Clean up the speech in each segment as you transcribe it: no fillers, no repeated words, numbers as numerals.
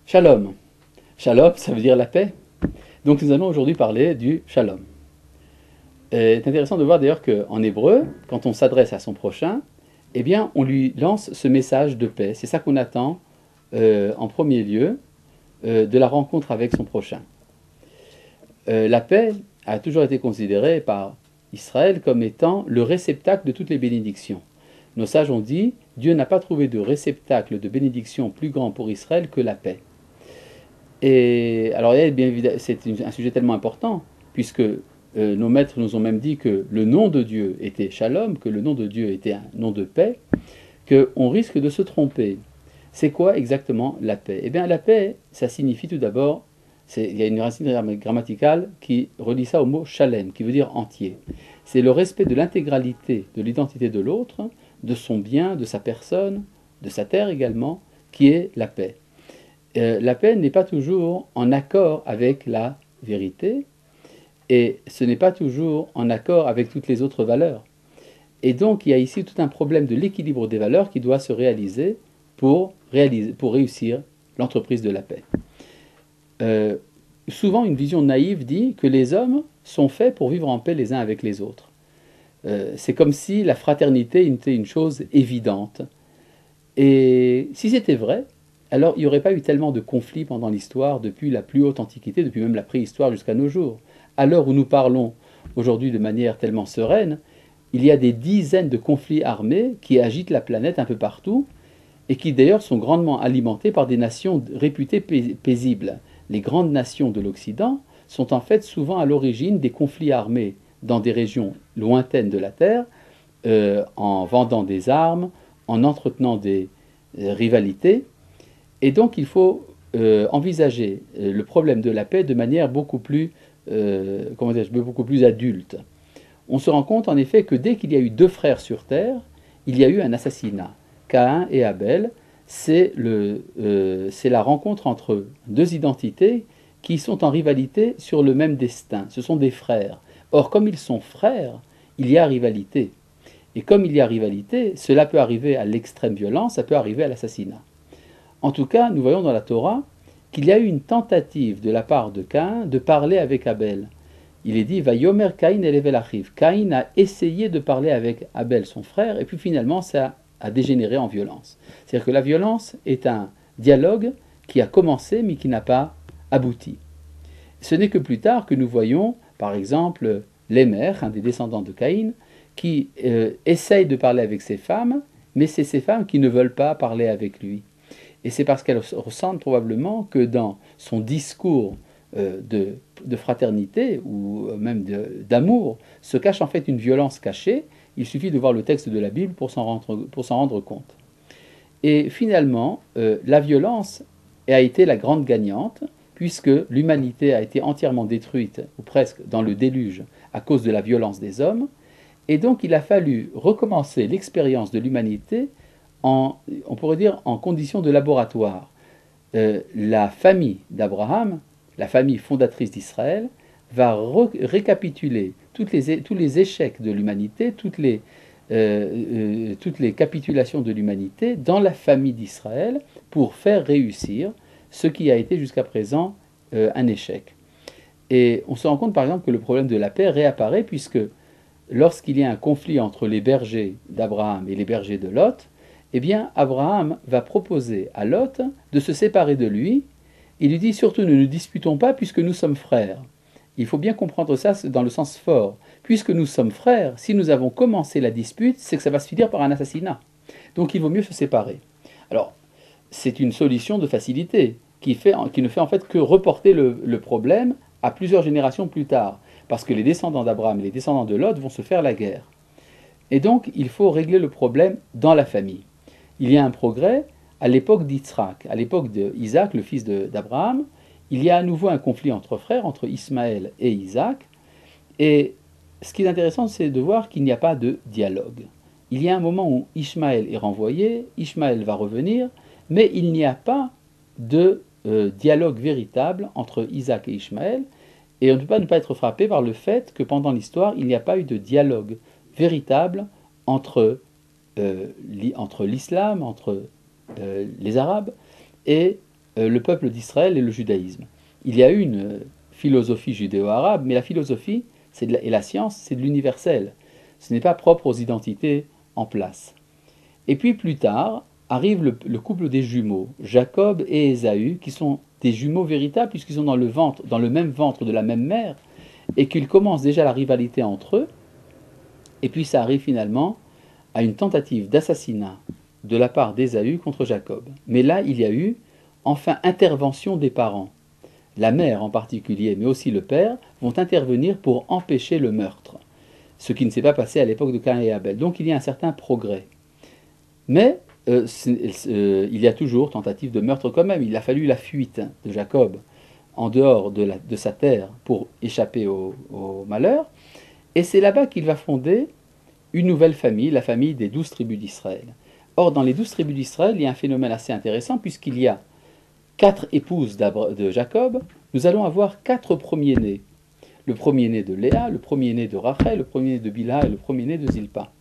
Shalom. Shalom, ça veut dire la paix. Donc nous allons aujourd'hui parler du shalom. C'est intéressant de voir d'ailleurs qu'en hébreu, quand on s'adresse à son prochain, eh bien on lui lance ce message de paix. C'est ça qu'on attend en premier lieu de la rencontre avec son prochain. La paix a toujours été considérée par Israël comme étant le réceptacle de toutes les bénédictions. Nos sages ont dit, Dieu n'a pas trouvé de réceptacle de bénédiction plus grand pour Israël que la paix. Et alors, bien évidemment, c'est un sujet tellement important, puisque nos maîtres nous ont même dit que le nom de Dieu était Shalom, que le nom de Dieu était un nom de paix, qu'on risque de se tromper. C'est quoi exactement la paix? Eh bien, la paix, ça signifie tout d'abord, il y a une racine grammaticale qui relie ça au mot shalem, qui veut dire entier. C'est le respect de l'intégralité de l'identité de l'autre, de son bien, de sa personne, de sa terre également, qui est la paix. La paix n'est pas toujours en accord avec la vérité, et ce n'est pas toujours en accord avec toutes les autres valeurs. Et donc il y a ici tout un problème de l'équilibre des valeurs qui doit se réaliser pour réussir l'entreprise de la paix. Souvent une vision naïve dit que les hommes sont faits pour vivre en paix les uns avec les autres. C'est comme si la fraternité était une chose évidente. Et si c'était vrai, alors il n'y aurait pas eu tellement de conflits pendant l'histoire depuis la plus haute antiquité, depuis même la préhistoire jusqu'à nos jours. À l'heure où nous parlons aujourd'hui de manière tellement sereine, il y a des dizaines de conflits armés qui agitent la planète un peu partout et qui d'ailleurs sont grandement alimentés par des nations réputées paisibles. Les grandes nations de l'Occident sont en fait souvent à l'origine des conflits armés dans des régions lointaines de la Terre, en vendant des armes, en entretenant des rivalités. Et donc il faut envisager le problème de la paix de manière beaucoup plus adulte. On se rend compte en effet que dès qu'il y a eu deux frères sur Terre, il y a eu un assassinat. Caïn et Abel, c'est la rencontre entre deux identités qui sont en rivalité sur le même destin. Ce sont des frères. Or, comme ils sont frères, il y a rivalité. Et comme il y a rivalité, cela peut arriver à l'extrême violence, ça peut arriver à l'assassinat. En tout cas, nous voyons dans la Torah qu'il y a eu une tentative de la part de Caïn de parler avec Abel. Il est dit « Vayomer Caïn elevel achiv ». Caïn a essayé de parler avec Abel, son frère, et puis finalement ça a dégénéré en violence. C'est-à-dire que la violence est un dialogue qui a commencé mais qui n'a pas abouti. Ce n'est que plus tard que nous voyons, par exemple, Lémer, un des descendants de Caïn, qui essaye de parler avec ses femmes, mais c'est ces femmes qui ne veulent pas parler avec lui. Et c'est parce qu'elles ressentent probablement que dans son discours de fraternité ou même d'amour se cache en fait une violence cachée. Il suffit de voir le texte de la Bible pour s'en rendre compte. Et finalement, la violence a été la grande gagnante, puisque l'humanité a été entièrement détruite, ou presque, dans le déluge, à cause de la violence des hommes. Et donc il a fallu recommencer l'expérience de l'humanité on pourrait dire en conditions de laboratoire. La famille d'Abraham, la famille fondatrice d'Israël, va récapituler tous les échecs de l'humanité, toutes les capitulations de l'humanité dans la famille d'Israël pour faire réussir ce qui a été jusqu'à présent un échec. Et on se rend compte par exemple que le problème de la paix réapparaît puisque lorsqu'il y a un conflit entre les bergers d'Abraham et les bergers de Lot, eh bien, Abraham va proposer à Lot de se séparer de lui. Il lui dit surtout ne nous disputons pas puisque nous sommes frères. Il faut bien comprendre ça dans le sens fort. Puisque nous sommes frères, si nous avons commencé la dispute, c'est que ça va se finir par un assassinat. Donc il vaut mieux se séparer. Alors, c'est une solution de facilité qui ne fait en fait que reporter le problème à plusieurs générations plus tard. Parce que les descendants d'Abraham et les descendants de Lot vont se faire la guerre. Et donc, il faut régler le problème dans la famille. Il y a un progrès à l'époque d'Isaac, à l'époque d'Isaac, le fils d'Abraham. Il y a à nouveau un conflit entre frères, entre Ismaël et Isaac. Et ce qui est intéressant, c'est de voir qu'il n'y a pas de dialogue. Il y a un moment où Ismaël est renvoyé, Ismaël va revenir, mais il n'y a pas de dialogue véritable entre Isaac et Ismaël. Et on ne peut pas ne pas être frappé par le fait que pendant l'histoire, il n'y a pas eu de dialogue véritable entre l'islam, entre les Arabes et le peuple d'Israël et le judaïsme. Il y a eu une philosophie judéo-arabe, mais la philosophie et la science, c'est de l'universel. Ce n'est pas propre aux identités en place. Et puis plus tard, arrive le couple des jumeaux, Jacob et Ésaü, qui sont des jumeaux véritables puisqu'ils sont dans le même ventre de la même mère, et qu'ils commencent déjà la rivalité entre eux. Et puis ça arrive finalement à une tentative d'assassinat de la part d'Ésaü contre Jacob. Mais là, il y a eu enfin intervention des parents. La mère en particulier, mais aussi le père, vont intervenir pour empêcher le meurtre. Ce qui ne s'est pas passé à l'époque de Caïn et Abel. Donc il y a un certain progrès. Mais il y a toujours tentative de meurtre quand même. Il a fallu la fuite de Jacob en dehors de sa terre pour échapper au malheur. Et c'est là-bas qu'il va fonder une nouvelle famille, la famille des 12 tribus d'Israël. Or, dans les 12 tribus d'Israël, il y a un phénomène assez intéressant, puisqu'il y a 4 épouses de Jacob, nous allons avoir 4 premiers-nés. Le premier-né de Léa, le premier-né de Rachel, le premier-né de Bilha et le premier-né de Zilpa.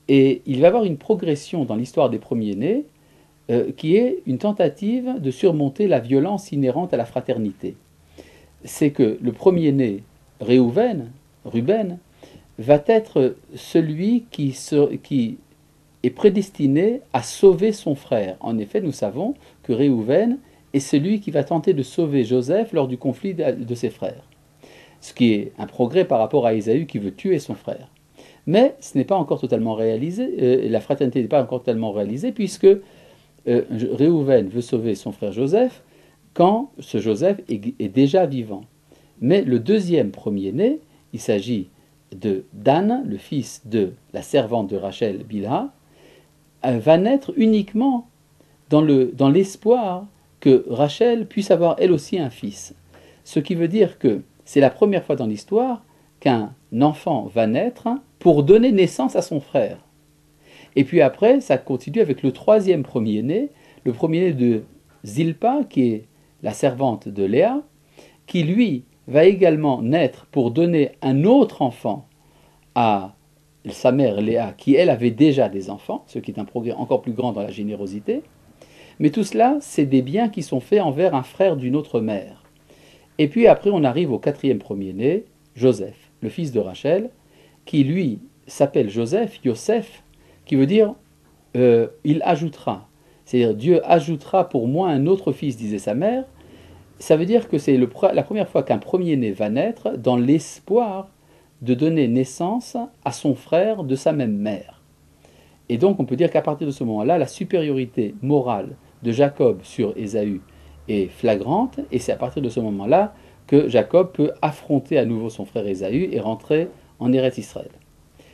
Et il va y avoir une progression dans l'histoire des premiers-nés qui est une tentative de surmonter la violence inhérente à la fraternité. C'est que le premier-né, Ruben, va être celui qui est prédestiné à sauver son frère. En effet, nous savons que Réhouven est celui qui va tenter de sauver Joseph lors du conflit de ses frères. Ce qui est un progrès par rapport à Ésaü qui veut tuer son frère. Mais ce n'est pas encore totalement réalisé, la fraternité n'est pas encore totalement réalisée, puisque Réhouven veut sauver son frère Joseph quand ce Joseph est déjà vivant. Mais le deuxième premier-né, il s'agit de Dan, le fils de la servante de Rachel, Bilha, va naître uniquement dans l'espoir que Rachel puisse avoir elle aussi un fils. Ce qui veut dire que c'est la première fois dans l'histoire qu'un enfant va naître pour donner naissance à son frère. Et puis après, ça continue avec le troisième premier-né, le premier-né de Zilpa, qui est la servante de Léa, qui lui va également naître pour donner un autre enfant à sa mère Léa, qui elle avait déjà des enfants, ce qui est un progrès encore plus grand dans la générosité. Mais tout cela, c'est des biens qui sont faits envers un frère d'une autre mère. Et puis après, on arrive au quatrième premier-né, Joseph, le fils de Rachel, qui lui s'appelle Joseph, Yosef, qui veut dire il ajoutera. C'est-à-dire Dieu ajoutera pour moi un autre fils, disait sa mère. Ça veut dire que c'est la première fois qu'un premier-né va naître dans l'espoir de donner naissance à son frère de sa même mère. Et donc on peut dire qu'à partir de ce moment-là, la supériorité morale de Jacob sur Ésaü est flagrante, et c'est à partir de ce moment-là que Jacob peut affronter à nouveau son frère Ésaü et rentrer en Eretz Israël.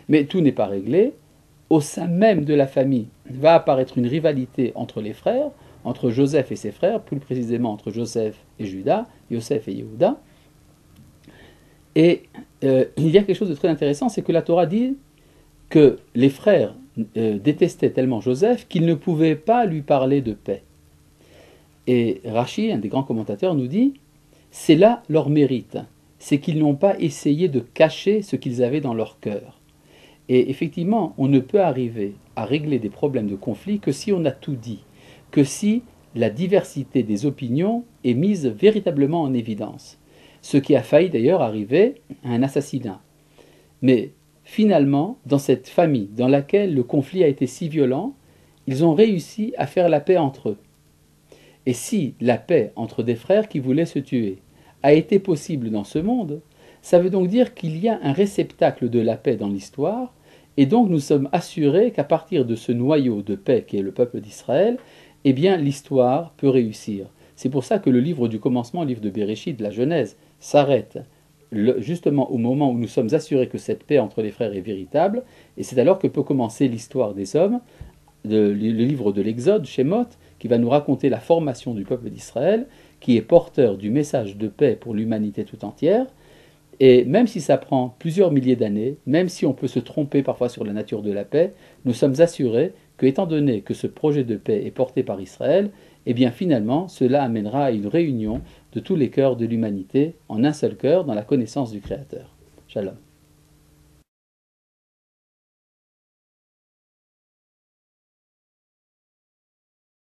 Mais tout n'est pas réglé. Au sein même de la famille va apparaître une rivalité entre les frères, entre Joseph et ses frères, plus précisément entre Joseph et Juda, Yosef et Yehuda. Et il y a quelque chose de très intéressant, c'est que la Torah dit que les frères détestaient tellement Joseph qu'ils ne pouvaient pas lui parler de paix. Et Rashi, un des grands commentateurs, nous dit « c'est là leur mérite, c'est qu'ils n'ont pas essayé de cacher ce qu'ils avaient dans leur cœur ». Et effectivement, on ne peut arriver à régler des problèmes de conflit que si on a tout dit, que si la diversité des opinions est mise véritablement en évidence. Ce qui a failli d'ailleurs arriver à un assassinat. Mais finalement, dans cette famille dans laquelle le conflit a été si violent, ils ont réussi à faire la paix entre eux. Et si la paix entre des frères qui voulaient se tuer a été possible dans ce monde, ça veut donc dire qu'il y a un réceptacle de la paix dans l'histoire, et donc nous sommes assurés qu'à partir de ce noyau de paix qui est le peuple d'Israël, eh bien l'histoire peut réussir. C'est pour ça que le livre du commencement, le livre de Béréchid, de la Genèse, s'arrête justement au moment où nous sommes assurés que cette paix entre les frères est véritable, et c'est alors que peut commencer l'histoire des hommes, le livre de l'Exode, Shemot, qui va nous raconter la formation du peuple d'Israël, qui est porteur du message de paix pour l'humanité tout entière. Et même si ça prend plusieurs milliers d'années, même si on peut se tromper parfois sur la nature de la paix, nous sommes assurés que, étant donné que ce projet de paix est porté par Israël, eh bien finalement, cela amènera à une réunion de tous les cœurs de l'humanité en un seul cœur dans la connaissance du Créateur. Shalom.